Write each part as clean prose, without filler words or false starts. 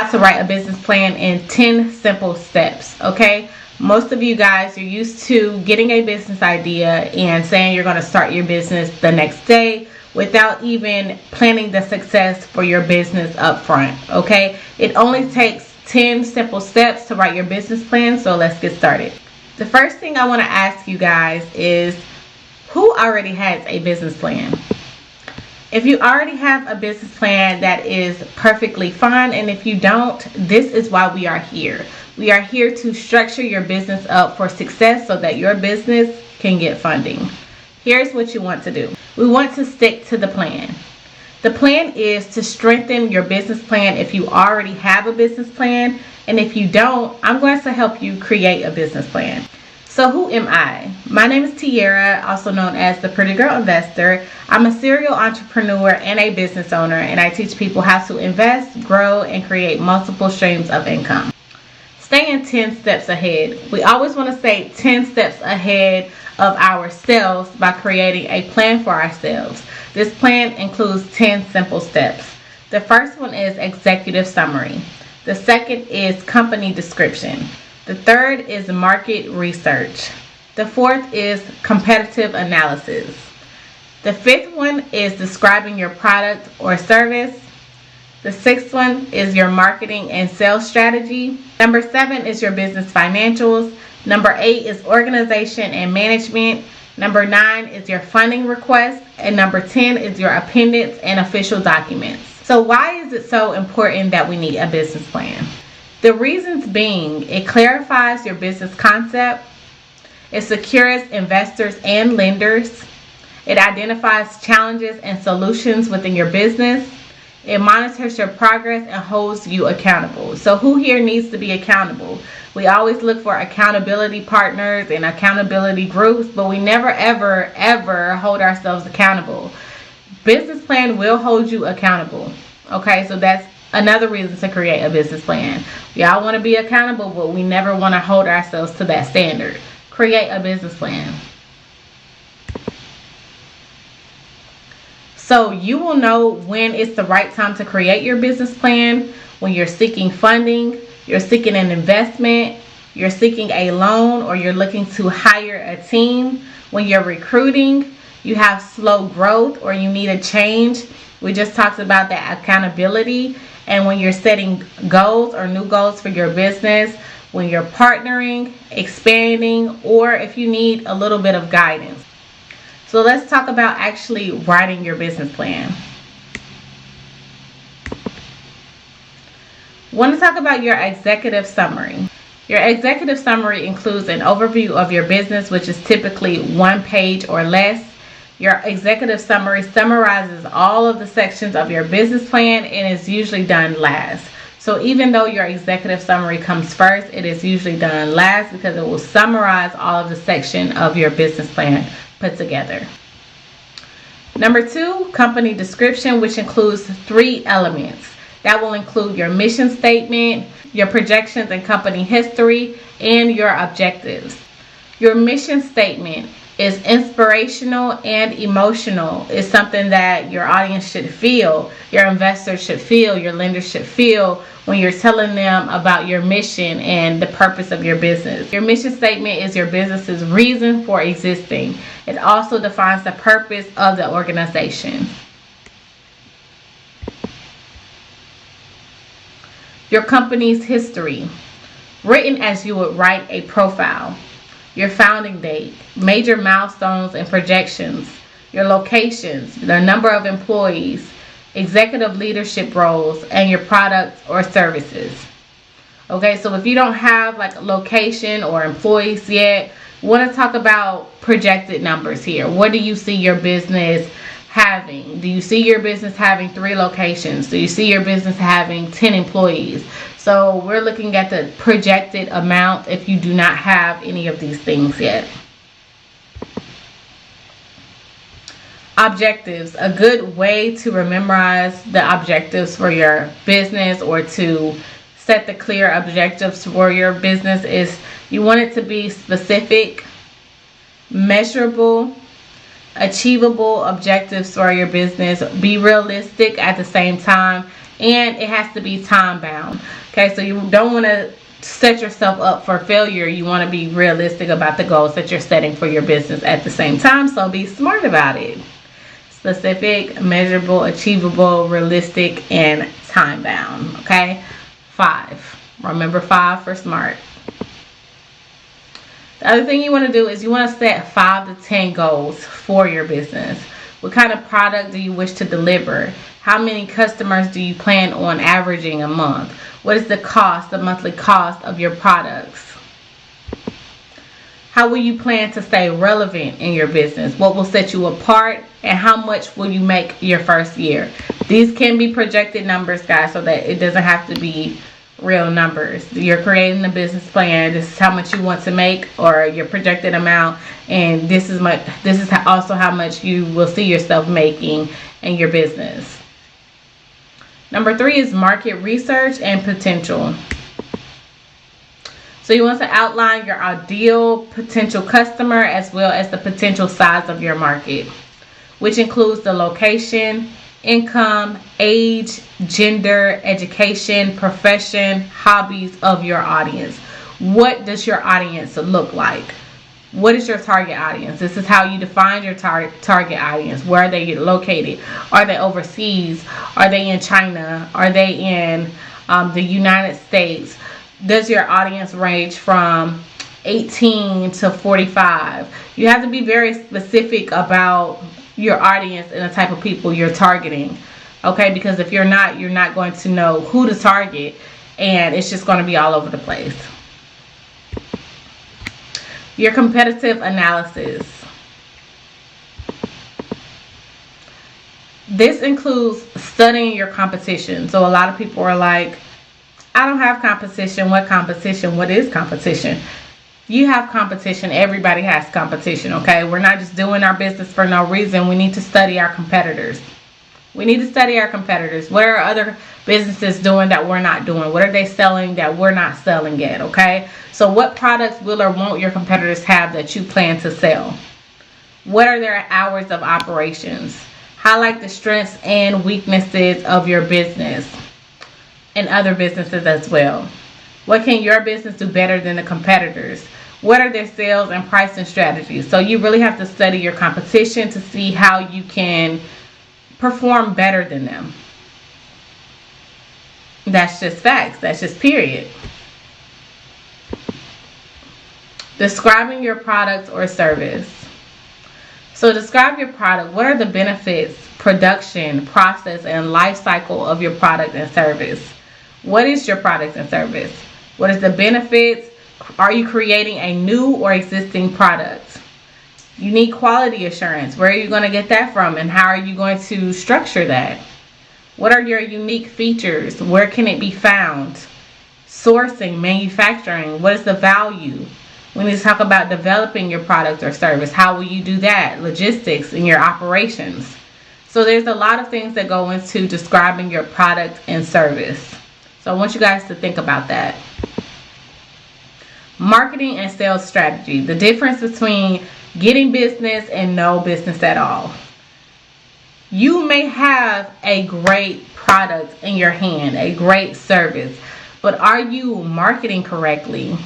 how to write a business plan in 10 simple steps, okay? Most of you guys are used to getting a business idea and saying you're going to start your business the next day without even planning the success for your business up front, okay? It only takes 10 simple steps to write your business plan, so let's get started. The first thing I want to ask you guys is, who already has a business plan? If you already have a business plan, that is perfectly fine. And if you don't, this is why we are here. We are here to structure your business up for success so that your business can get funding. Here's what you want to do. We want to stick to the plan. The plan is to strengthen your business plan if you already have a business plan. And if you don't, I'm going to help you create a business plan. So who am I? My name is Tiara, also known as the Pretty Girl Investor. I'm a serial entrepreneur and a business owner, and I teach people how to invest, grow, and create multiple streams of income. Staying 10 steps ahead. We always want to stay 10 steps ahead of ourselves by creating a plan for ourselves. This plan includes 10 simple steps. The first one is executive summary. The second is company description. The third is market research. The fourth is competitive analysis. The fifth one is describing your product or service. The sixth one is your marketing and sales strategy. Number 7 is your business financials. Number 8 is organization and management. Number 9 is your funding request. And number 10 is your appendix and official documents. So why is it so important that we need a business plan? The reasons being, it clarifies your business concept, it secures investors and lenders, it identifies challenges and solutions within your business, it monitors your progress and holds you accountable. So who here needs to be accountable? We always look for accountability partners and accountability groups, but we never ever hold ourselves accountable. Business plan will hold you accountable. Okay, so that's another reason to create a business plan. We all want to be accountable, but we never want to hold ourselves to that standard. Create a business plan. So you will know when it's the right time to create your business plan, when you're seeking funding, you're seeking an investment, you're seeking a loan, or you're looking to hire a team, when you're recruiting, you have slow growth, or you need a change. We just talked about that accountability. And when you're setting goals or new goals for your business, when you're partnering, expanding, or if you need a little bit of guidance. So let's talk about actually writing your business plan. I want to talk about your executive summary. Your executive summary includes an overview of your business, which is typically 1 page or less. Your executive summary summarizes all of the sections of your business plan and is usually done last. So even though your executive summary comes first, it is usually done last because it will summarize all of the section of your business plan put together. Number 2, company description, which includes 3 elements. That will include your mission statement, your projections and company history, and your objectives. Your mission statement is inspirational and emotional. It's something that your audience should feel, your investors should feel, your lenders should feel when you're telling them about your mission and the purpose of your business. Your mission statement is your business's reason for existing. It also defines the purpose of the organization. Your company's history, written as you would write a profile. Your founding date, major milestones and projections, your locations, the number of employees, executive leadership roles, and your products or services. Okay, so if you don't have like a location or employees yet, we want to talk about projected numbers here. What do you see your business having? Do you see your business having 3 locations? Do you see your business having 10 employees? So we're looking at the projected amount if you do not have any of these things yet. Objectives. A good way to memorize the objectives for your business or to set the clear objectives for your business is you want it to be specific, measurable, achievable objectives for your business. Be realistic at the same time and it has to be time bound. Okay, so you don't want to set yourself up for failure. You want to be realistic about the goals that you're setting for your business at the same time, so be smart about it. Specific, measurable, achievable, realistic, and time bound. Okay, 5. Remember 5 for smart. The other thing you want to do is you want to set 5 to 10 goals for your business. What kind of product do you wish to deliver? How many customers do you plan on averaging a month? What is the cost, the monthly cost of your products? How will you plan to stay relevant in your business? What will set you apart? And how much will you make your first year? These can be projected numbers, guys, so that it doesn't have to be real numbers. You're creating a business plan. This is how much you want to make, or your projected amount, and this is also how much you will see yourself making in your business. Number 3 is market research and potential. So you want to outline your ideal potential customer as well as the potential size of your market, which includes the location, income, age, gender, education, profession, hobbies of your audience. What does your audience look like? What is your target audience? This is how you define your target audience. Where are they located? Are they overseas? Are they in China? Are they in the United States? Does your audience range from 18 to 45? You have to be very specific about your audience and the type of people you're targeting. Okay, because if you're not going to know who to target, and it's just going to be all over the place. Your competitive analysis. This includes studying your competition. So a lot of people are like, I don't have competition. What competition? What is competition? You have competition. Everybody has competition, okay? We're not just doing our business for no reason. We need to study our competitors. We need to study our competitors. What are other businesses doing that we're not doing? What are they selling that we're not selling yet, okay? So what products will or won't your competitors have that you plan to sell? What are their hours of operations? Highlight the strengths and weaknesses of your business and other businesses as well. What can your business do better than the competitors? What are their sales and pricing strategies? So you really have to study your competition to see how you can perform better than them. That's just facts. That's just period. Describing your product or service. So describe your product. What are the benefits, production, process, and life cycle of your product and service? What is your product and service? What is the benefits? Are you creating a new or existing product? You need quality assurance. Where are you going to get that from, and how are you going to structure that? What are your unique features? Where can it be found? Sourcing, manufacturing. What is the value? We need to talk about developing your product or service. How will you do that? Logistics in your operations. So there's a lot of things that go into describing your product and service. So I want you guys to think about that. Marketing and sales strategy. The difference between getting business and no business at all. You may have a great product in your hand, a great service, but are you marketing correctly?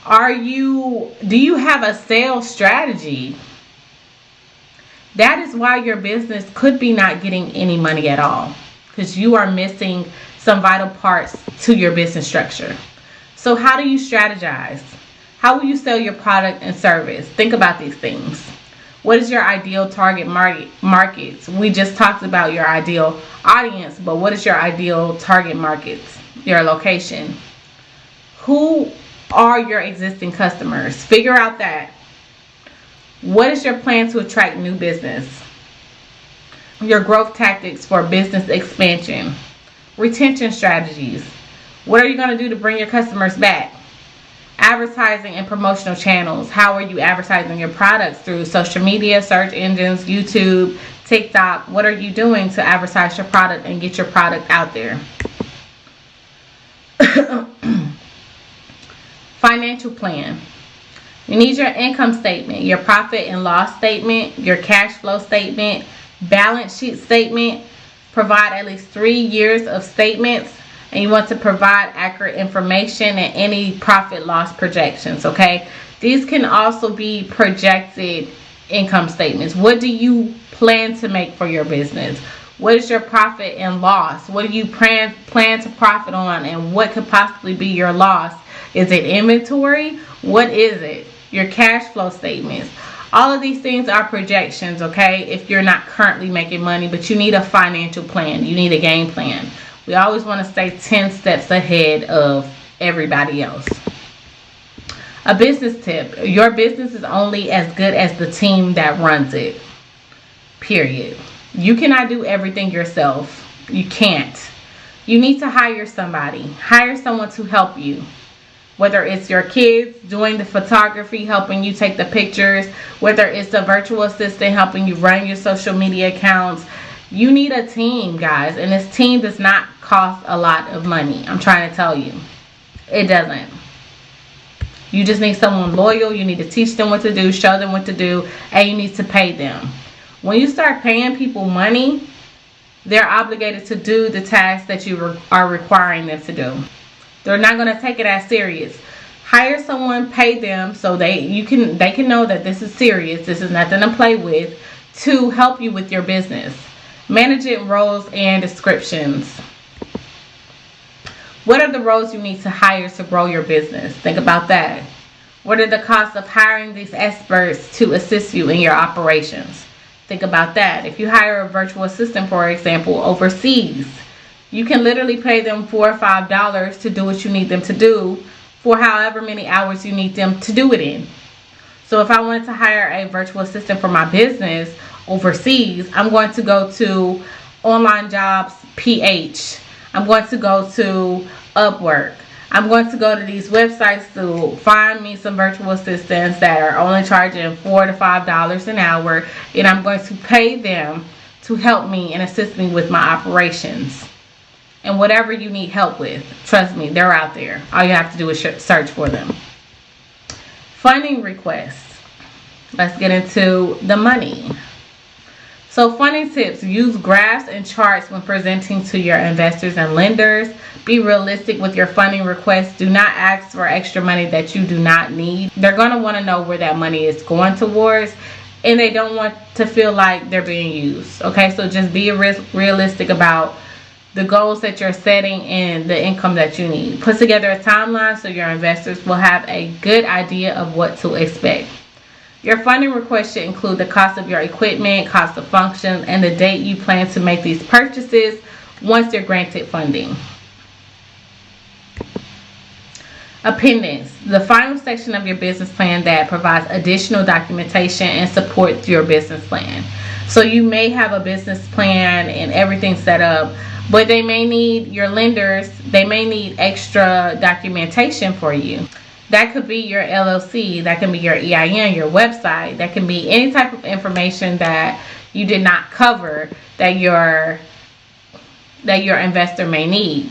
Do you have a sales strategy? That is why your business could be not getting any money at all, because you are missing some vital parts to your business structure. So how do you strategize? How will you sell your product and service? Think about these things. What is your ideal target markets? We just talked about your ideal audience, but what is your ideal target markets? Your location. Who are your existing customers? Figure out that. What is your plan to attract new business? Your growth tactics for business expansion. Retention strategies. What are you going to do to bring your customers back? Advertising and promotional channels. How are you advertising your products? Through social media, search engines, YouTube, TikTok. What are you doing to advertise your product and get your product out there? Financial plan. You need your income statement, your profit and loss statement, your cash flow statement, balance sheet statement, provide at least 3 years of statements, and you want to provide accurate information and any profit loss projections. Okay, these can also be projected income statements. What do you plan to make for your business? What is your profit and loss? What do you plan to profit on, and what could possibly be your loss? Is it inventory? What is it? Your cash flow statements. All of these things are projections, okay? If you're not currently making money, but you need a financial plan. You need a game plan. We always want to stay 10 steps ahead of everybody else. A business tip. Your business is only as good as the team that runs it. Period. You cannot do everything yourself. You can't. You need to hire somebody. Hire someone to help you. Whether it's your kids doing the photography, helping you take the pictures, whether it's a virtual assistant helping you run your social media accounts. You need a team, guys. And this team does not cost a lot of money. I'm trying to tell you. It doesn't. You just need someone loyal. You need to teach them what to do, show them what to do, and you need to pay them. When you start paying people money, they're obligated to do the tasks that you are requiring them to do. They're not going to take it as serious. Hire someone, pay them so they can know that this is serious. This is nothing to play with, to help you with your business. Managing roles and descriptions. What are the roles you need to hire to grow your business? Think about that. What are the costs of hiring these experts to assist you in your operations? Think about that. If you hire a virtual assistant, for example, overseas, you can literally pay them $4 or $5 to do what you need them to do for however many hours you need them to do it in. So if I wanted to hire a virtual assistant for my business overseas, I'm going to go to Online Jobs PH. I'm going to go to Upwork. I'm going to go to these websites to find me some virtual assistants that are only charging $4 to $5 an hour, and I'm going to pay them to help me and assist me with my operations. And whatever you need help with, trust me, they're out there. All you have to do is search for them. Funding requests. Let's get into the money. So funding tips. Use graphs and charts when presenting to your investors and lenders. Be realistic with your funding requests. Do not ask for extra money that you do not need. They're going to want to know where that money is going towards, and they don't want to feel like they're being used. Okay, so just be realistic about the goals that you're setting and the income that you need. Put together a timeline so your investors will have a good idea of what to expect. Your funding request should include the cost of your equipment, cost of function, and the date you plan to make these purchases once you're granted funding. Appendix. The final section of your business plan that provides additional documentation and supports your business plan. So you may have a business plan and everything set up, but they may need, your lenders, they may need extra documentation for you. That could be your LLC, that can be your EIN, your website, that can be any type of information that you did not cover that your investor may need.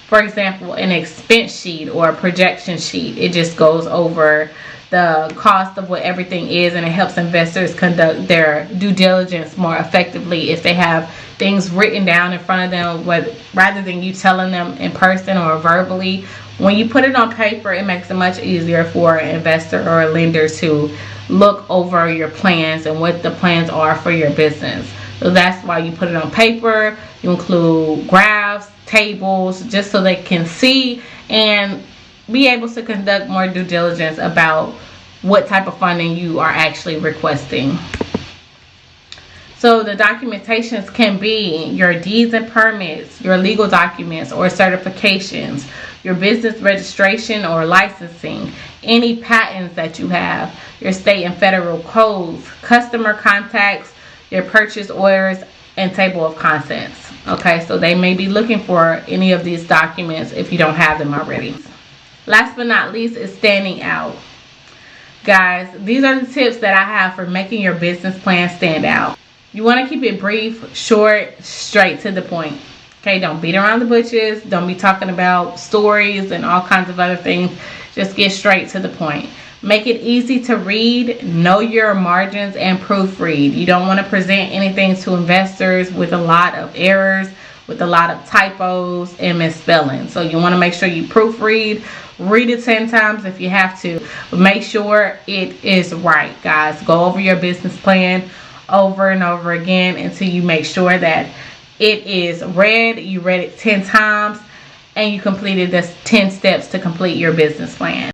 For example, an expense sheet or a projection sheet. It just goes over the cost of what everything is, and it helps investors conduct their due diligence more effectively if they have things written down in front of them, rather than you telling them in person or verbally. When you put it on paper, it makes it much easier for an investor or a lender to look over your plans and what the plans are for your business. So that's why you put it on paper. You include graphs, tables, just so they can see and be able to conduct more due diligence about what type of funding you are actually requesting. So the documentations can be your deeds and permits, your legal documents or certifications, your business registration or licensing, any patents that you have, your state and federal codes, customer contacts, your purchase orders, and table of contents. Okay, so they may be looking for any of these documents if you don't have them already. Last but not least is standing out. Guys, these are the tips that I have for making your business plan stand out. You want to keep it brief, short, straight to the point. Okay, don't beat around the bushes. Don't be talking about stories and all kinds of other things. Just get straight to the point. Make it easy to read, know your margins, and proofread. You don't want to present anything to investors with a lot of errors, with a lot of typos and misspelling. So you want to make sure you proofread, read it 10 times if you have to, but make sure it is right, guys. Go over your business plan over and over again until you make sure that it is read. You read it 10 times and you completed the 10 steps to complete your business plan.